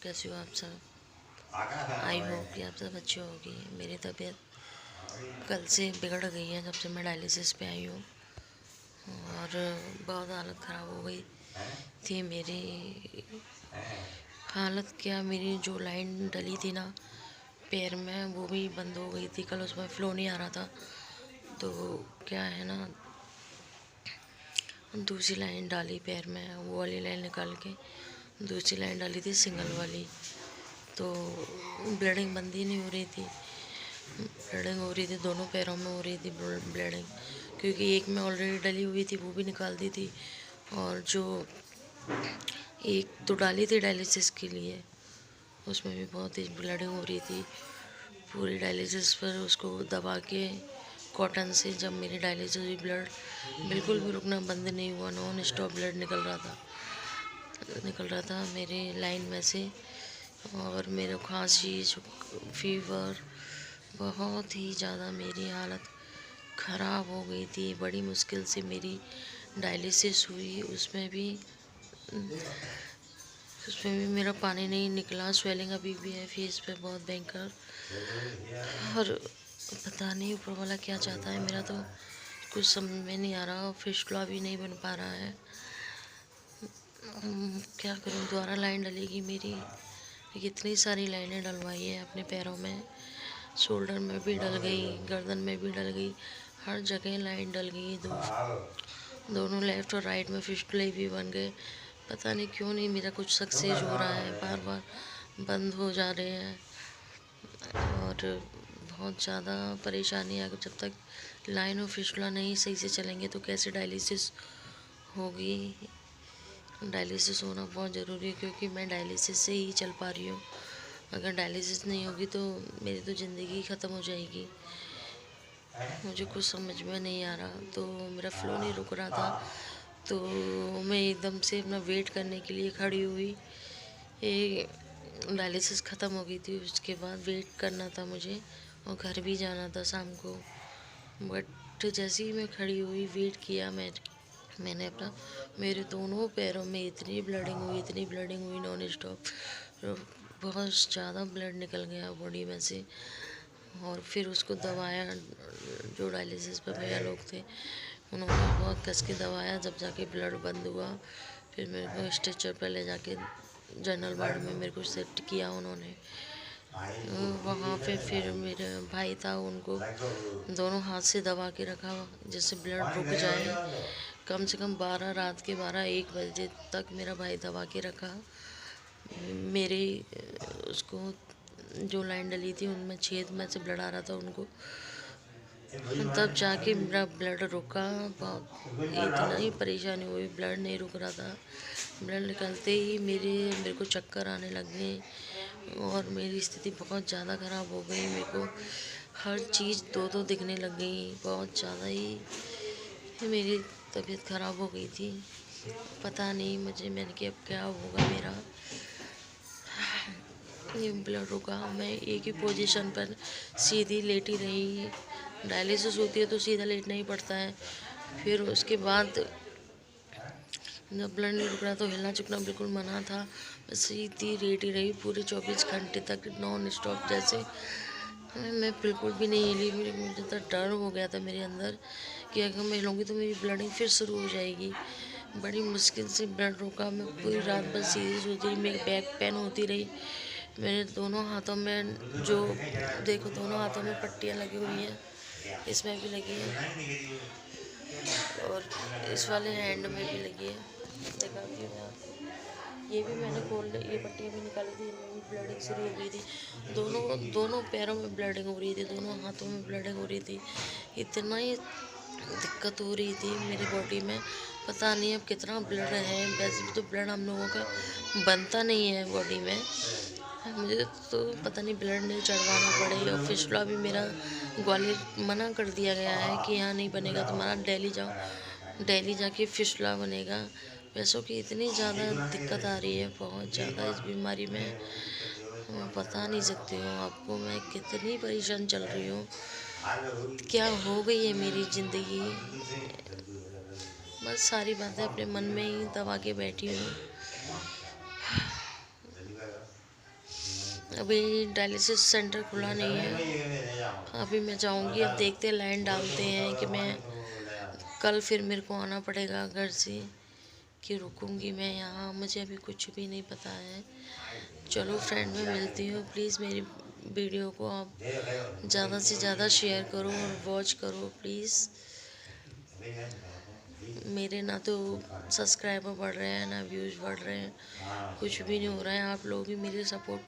कैसे हो आप सब? आई होप कि आप सब अच्छे होगी। मेरी तबीयत कल से बिगड़ गई है जब से मैं डायलिसिस पे आई हूँ, और बहुत हालत ख़राब हो गई थी मेरी। हालत क्या, मेरी जो लाइन डली थी ना पैर में, वो भी बंद हो गई थी। कल उसमें फ़्लो नहीं आ रहा था, तो क्या है ना, दूसरी लाइन डाली पैर में, वो वाली लाइन निकाल के दूसरी लाइन डाली थी सिंगल वाली, तो ब्लीडिंग बंद ही नहीं हो रही थी। ब्लीडिंग हो रही थी, दोनों पैरों में हो रही थी ब्लीडिंग, क्योंकि एक में ऑलरेडी डली हुई थी, वो भी निकाल दी थी, और जो एक तो डाली थी डायलिसिस के लिए, उसमें भी बहुत तेज ब्लीडिंग हो रही थी। पूरी डायलिसिस पर उसको दबा के कॉटन से, जब मेरी डायलिसिस हुई, ब्लड बिल्कुल भी रुकना बंद नहीं हुआ, नॉन स्टॉप ब्लड निकल रहा था मेरे लाइन में से। और मेरे खांसी, फीवर, बहुत ही ज़्यादा मेरी हालत ख़राब हो गई थी। बड़ी मुश्किल से मेरी डायलिसिस हुई, उसमें भी मेरा पानी नहीं निकला। स्वेलिंग अभी भी है फेस पे बहुत भयंकर, और पता नहीं ऊपर वाला क्या चाहता है, मेरा तो कुछ समझ में नहीं आ रहा। फिस्टुला भी नहीं बन पा रहा है। क्या करूं, दोबारा लाइन डलेगी मेरी। इतनी सारी लाइनें डलवाई है अपने पैरों में, शोल्डर में भी डल गई, गर्दन में भी डल गई, हर जगह लाइन डल गई। दोनों लेफ़्ट और राइट में फिस्टुले भी बन गए। पता नहीं क्यों नहीं मेरा कुछ सक्सेस हो रहा है, बार बार बंद हो जा रहे हैं, और बहुत ज़्यादा परेशानी है। जब तक लाइन और फिस्टुला नहीं सही से चलेंगे तो कैसे डायलिसिस होगी। डायलिसिस होना बहुत ज़रूरी है, क्योंकि मैं डायलिसिस से ही चल पा रही हूँ। अगर डायलिसिस नहीं होगी तो मेरी तो ज़िंदगी ख़त्म हो जाएगी। मुझे कुछ समझ में नहीं आ रहा, तो मेरा फ़्लो नहीं रुक रहा था, तो मैं एकदम से अपना वेट करने के लिए खड़ी हुई। डायलिसिस ख़त्म हो गई थी, उसके बाद वेट करना था मुझे, और घर भी जाना था शाम को। बट जैसे ही मैं खड़ी हुई, वेट किया मैंने अपना, मेरे दोनों पैरों में इतनी ब्लीडिंग हुई नॉन स्टॉप, बहुत ज़्यादा ब्लड निकल गया बॉडी में से। और फिर उसको दबाया, जो डायलिसिस पे भैया लोग थे उन्होंने बहुत कस के दबाया, जब जाके ब्लड बंद हुआ। फिर मेरे को स्ट्रेचर पर ले जाके जनरल वार्ड में मेरे को शिफ्ट किया उन्होंने। वहाँ पे फिर मेरा भाई था, उनको दोनों हाथ से दबा के रखा जिससे ब्लड रुक जाए। कम से कम 12, रात के 12-1 बजे तक मेरा भाई दबा के रखा। मेरे उसको जो लाइन डली थी उनमें छेद में से ब्लड आ रहा था उनको, तब जाके मेरा ब्लड रुका। बहुत इतना ही परेशानी हुई, ब्लड नहीं रुक रहा था। ब्लड निकलते ही मेरे को चक्कर आने लग गए, और मेरी स्थिति बहुत ज़्यादा ख़राब हो गई। मेरे को हर चीज़ दो दिखने लग गई, बहुत ज़्यादा ही मेरी तबीयत ख़राब हो गई थी। पता नहीं मैंने कि अब क्या होगा मेरा। ये ब्लड रुका, मैं एक ही पोजीशन पर सीधी लेटी रही। डायलिसिस होती है तो सीधा लेटना ही पड़ता है। फिर उसके बाद जब ब्लड नहीं रुक रहा तो हिलना चुकना बिल्कुल मना था। मैं सीधी लेटी रही पूरे 24 घंटे तक नॉन स्टॉप। जैसे मैं बिल्कुल भी नहीं हिली। मुझे तो डर हो गया था मेरे अंदर कि अगर मैं हिलूँगी तो मेरी ब्लडिंग फिर शुरू हो जाएगी। बड़ी मुश्किल से ब्लड रुका। मैं पूरी रात बस सीधी सोती रही, मेरी बैक पेन होती रही। मेरे दोनों हाथों में दोनों हाथों में पट्टियाँ लगी हुई हैं, इसमें भी लगी है। और इस वाले हैंड में भी लगी है, दिखाती हूँ मैं आपको। ये भी मैंने खोल ये पट्टियाँ भी निकाली थी, इनमें भी ब्लडिंग शुरू हो गई थी। दोनों दोनों पैरों में ब्लडिंग हो रही थी, दोनों हाथों में ब्लडिंग हो रही थी। इतना ही दिक्कत हो रही थी मेरी बॉडी में, पता नहीं अब कितना ब्लड है। वैसे भी तो ब्लड हम लोगों का बनता नहीं है बॉडी में, मुझे तो पता नहीं ब्लड नहीं चढ़वाना पड़े। और फिस्टुला भी मेरा ग्वालियर मना कर दिया गया है कि यहाँ नहीं बनेगा, तुम्हारा दिल्ली जाओ, दिल्ली जाके फिस्टुला बनेगा। पैसों की इतनी ज़्यादा दिक्कत आ रही है, बहुत ज़्यादा इस बीमारी में, मैं बता नहीं सकती हूँ आपको मैं कितनी परेशान चल रही हूँ। क्या हो गई है मेरी ज़िंदगी, बस सारी बातें अपने मन में ही दबा के बैठी हूँ। अभी डायलिसिस सेंटर खुला नहीं है, अभी मैं जाऊंगी। अब देखते हैं, लाइन डालते हैं कि मैं कल फिर मेरे को आना पड़ेगा घर से कि रुकूंगी मैं यहाँ, मुझे अभी कुछ भी नहीं पता है। चलो फ्रेंड, मैं मिलती हूँ। प्लीज़ मेरी वीडियो को आप ज़्यादा से ज़्यादा शेयर करो और वॉच करो प्लीज़। मेरे ना तो सब्सक्राइबर बढ़ रहे हैं, ना व्यूज़ बढ़ रहे हैं, कुछ भी नहीं हो रहा है। आप लोग ही मेरी सपोर्ट